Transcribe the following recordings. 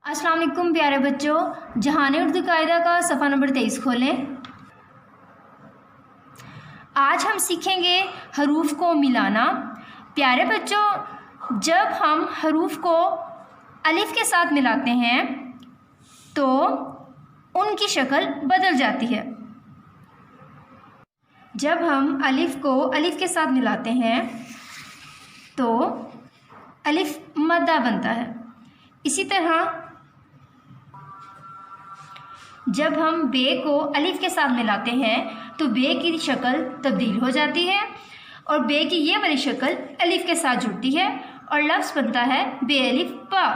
अस्सलाम वालेकुम प्यारे बच्चों, जहान उर्दू कायदा का सफ़ा नंबर 23 खोलें। आज हम सीखेंगे हरूफ को मिलाना। प्यारे बच्चों, जब हम हरूफ को अलिफ के साथ मिलाते हैं तो उनकी शक्ल बदल जाती है। जब हम अलिफ को अलिफ के साथ मिलाते हैं तो अलिफ मद्दा बनता है। इसी तरह जब हम बे को अलिफ के साथ मिलाते हैं तो बे की शक्ल तब्दील हो जाती है और बे की ये वाली शक्ल अलिफ के साथ जुड़ती है और लफ्ज़ बनता है बे अलिफ बा।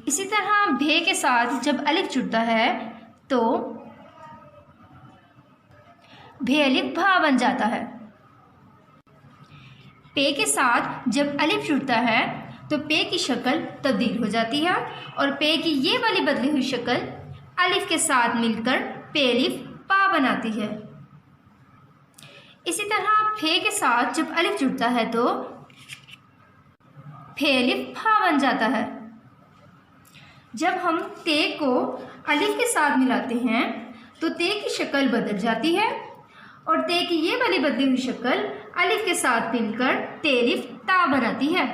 इसी तरह भे के साथ जब अलिफ जुड़ता है तो भे अलिफ भा बन जाता है। पे के साथ जब अलिफ जुड़ता है तो पे की शक्ल तब्दील हो जाती है और पे की ये वाली बदली हुई शक्ल अलिफ के साथ मिलकर पे अलिफ पा बनाती है। इसी तरह फे के साथ जब अलिफ जुड़ता है तो फे अलिफ फा बन जाता है। जब हम ते को अलिफ के साथ मिलाते हैं तो ते की शक्ल बदल जाती है और ते की ये वाली बदली हुई शक्ल अलिफ के साथ मिलकर ते अलिफ ता बनाती है।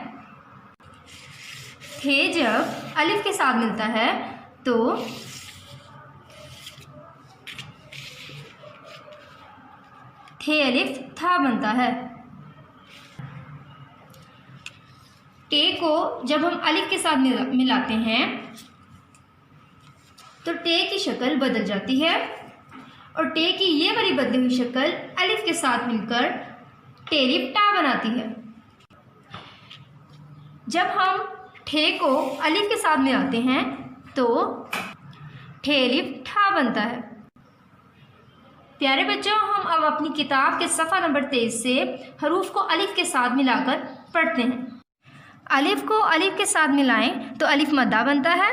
थे जब अलिफ के साथ मिलता है तो थे अलिफ था बनता है। टे को जब हम अलिफ के साथ मिलाते हैं तो टे की शक्ल बदल जाती है और टे की ये वाली बदली हुई शक्ल अलिफ के साथ मिलकर टे अलिफ टा बनाती है। जब हम ठे को अलिफ के साथ मिलाते हैं तो ठे अलिफ ठा बनता है। प्यारे बच्चों, हम अब अपनी किताब के सफ़ा नंबर 23 से हरूफ को अलिफ के साथ मिलाकर पढ़ते हैं। अलिफ को अलिफ के साथ मिलाएं तो अलिफ मद्दा बनता है।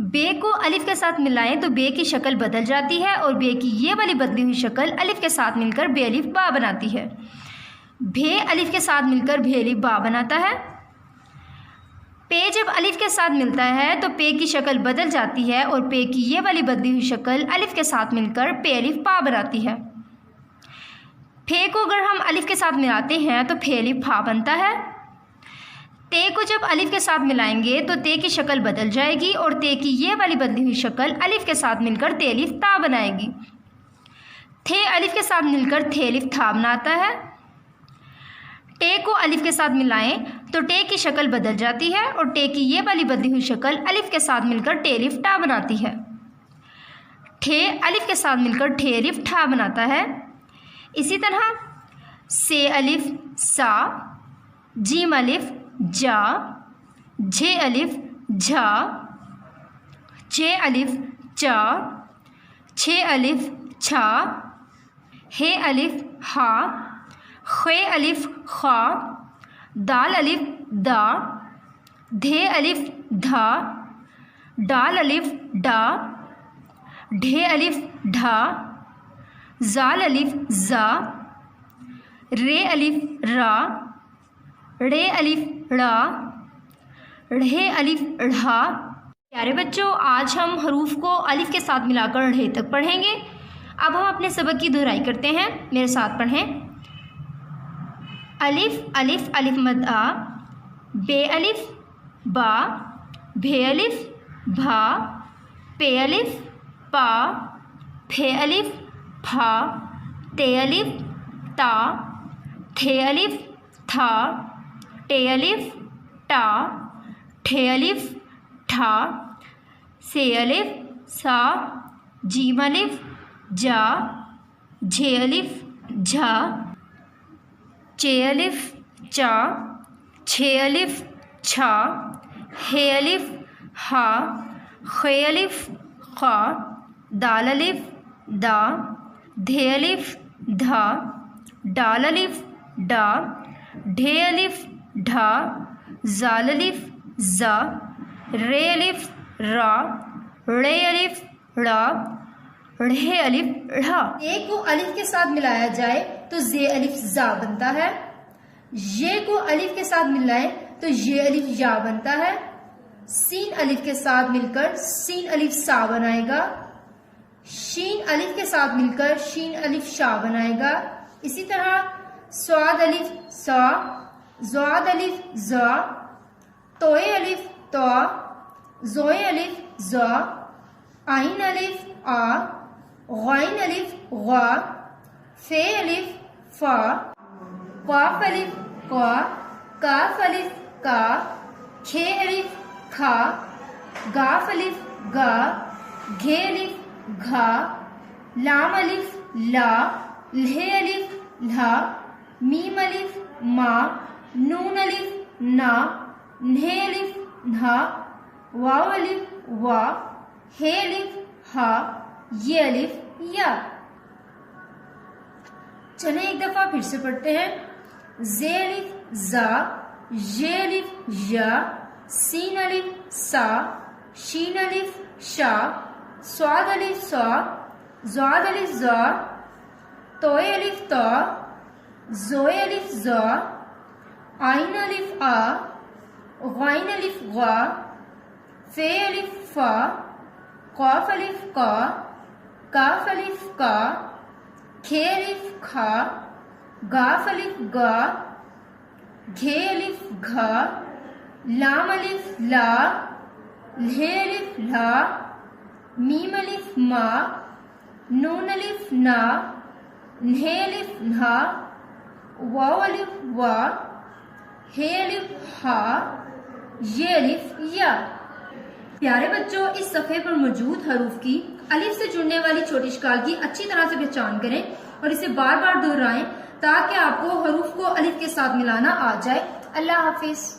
बे को अलिफ के साथ मिलाएं तो बे की शक्ल बदल जाती है और बे की ये वाली बदली हुई शक्ल अलिफ के साथ मिलकर बे अलिफ बा बनाती है। भे अलिफ के साथ मिलकर भे अलिफ बा बनाता है। पे जब अलिफ के साथ मिलता है तो पे की शक्ल बदल जाती है और पे की ये वाली बदली हुई शक्ल अलिफ के साथ मिलकर पे अलिफ पा बनाती है। फे को अगर हम अलिफ के साथ मिलाते हैं तो फे अलिफ फा बनता है। ते को जब अलिफ के साथ मिलाएंगे तो ते की शक्ल बदल जाएगी और ते की ये वाली बदली हुई शक्ल अलिफ के साथ मिलकर ते अलिफ ता बनाएगी। थे अलिफ के साथ मिलकर थे अलिफ था बनाता है। टे को अलिफ के साथ मिलाएं तो टे की शक्ल बदल जाती है और टे की ये वाली बदली हुई शक्ल अलिफ के साथ मिलकर टे अलिफ टा बनाती है। ठे अलिफ के साथ मिलकर ठे अलिफ ठा बनाता है। इसी तरह से अलिफ सा, जीम अलिफ जा, झे अलिफ झा, चे अलिफ चा, छे अलिफ छा, हे अलिफ हा, खे अलिफ खा, दाल अलिफ दा, धे अलिफ धा, डाल अलिफ डा, ढे अलिफ ढा, जाल अलिफ जा, रे अलिफ रा, रे अलिफ ड़ा, ढ़े अलिफ ढ़ा। प्यारे बच्चों, आज हम हरूफ को अलिफ के साथ मिलाकर ढ़े तक पढ़ेंगे। अब हम अपने सबक की दोहराई करते हैं, मेरे साथ पढ़ें। अलिफ अलिफ अलिफ मद आ, बे अलिफ बा, भे अलिफ भा, पे अलिफ पा, फे अलिफ फा, ते अलिफ ता, थे अलिफ था, टे अलिफ टा, ठे अलिफ ठा, से अलिफ सा, जीम अलिफ जा, झे अलिफ झा, चे अलिफ चा, छे अलिफ छा, हे अलिफ हा, खे अलिफ खा, दाल अलिफ दा, धे अलिफ धा, डाल अलिफ डा, ढे अलिफ ढा, जाल अलिफ जा, रे अलिफ रा, रे अलिफ ड़ा, ढ़े अलिफ ढ़ा। ए को अलिफ के साथ मिलाया जाए तो जे अलिफ जा बनता है। ये को अलिफ के साथ मिलाएं तो ये अलिफ या बनता है। सीन अलिफ के साथ मिलकर सीन अलिफ सा बनाएगा। शीन अलिफ के साथ मिलकर शीन अलिफ शा बनाएगा। इसी तरह स्वाद अलिफ सा, ज़ाद अलिफ ज़ा, तोए अलिफ तो, ज़ोए अलिफ ज़ा, आइन अलिफ आ, ग़ाइन अलिफ ग़ा, फे अलिफ फा, क़ाफ अलिफ क़ा, काफ अलिफ का, खे अलिफ खा, गाफ अलिफ गा, घे अलिफ घा, लाम अलिफ ला, लहे अलिफ ला, मीम अलिफ मा, नून अलिफ ना, न्हे अलिफ ना, वाव अलिफ वा, हे अलिफ हा, ये अलिफ या। चलें एक दफा फिर से पढ़ते हैं। जे अलिफ जा, ये अलिफ या, सीन अलिफ सा, शीन अलिफ शा, स्वाद अलिफ सा, ज़ाद अलिफ ज़ा, तोए अलिफ ता, ज़ोए अलिफ ज़ा, आइन अलिफ आ, ग़ाइन अलिफ ग़ा, फे अलिफ फा, क़ाफ अलिफ का, काफ अलिफ का, खे अलिफ खा, गाफ अलिफ गा, घे अलिफ घा, लाम अलिफ ला, लहे अलिफ ला, मीम अलिफ मा, नून अलिफ ना, न्हे अलिफ ना, वाव अलिफ वा, हे अलिफ हा, ये अलिफ या। प्यारे बच्चों, इस सफ़े पर मौजूद हरूफ की अलिफ से जुड़ने वाली छोटी इश्काल की अच्छी तरह से पहचान करें और इसे बार बार दोहराएं ताकि आपको हरूफ को अलिफ के साथ मिलाना आ जाए। अल्लाह हाफिज।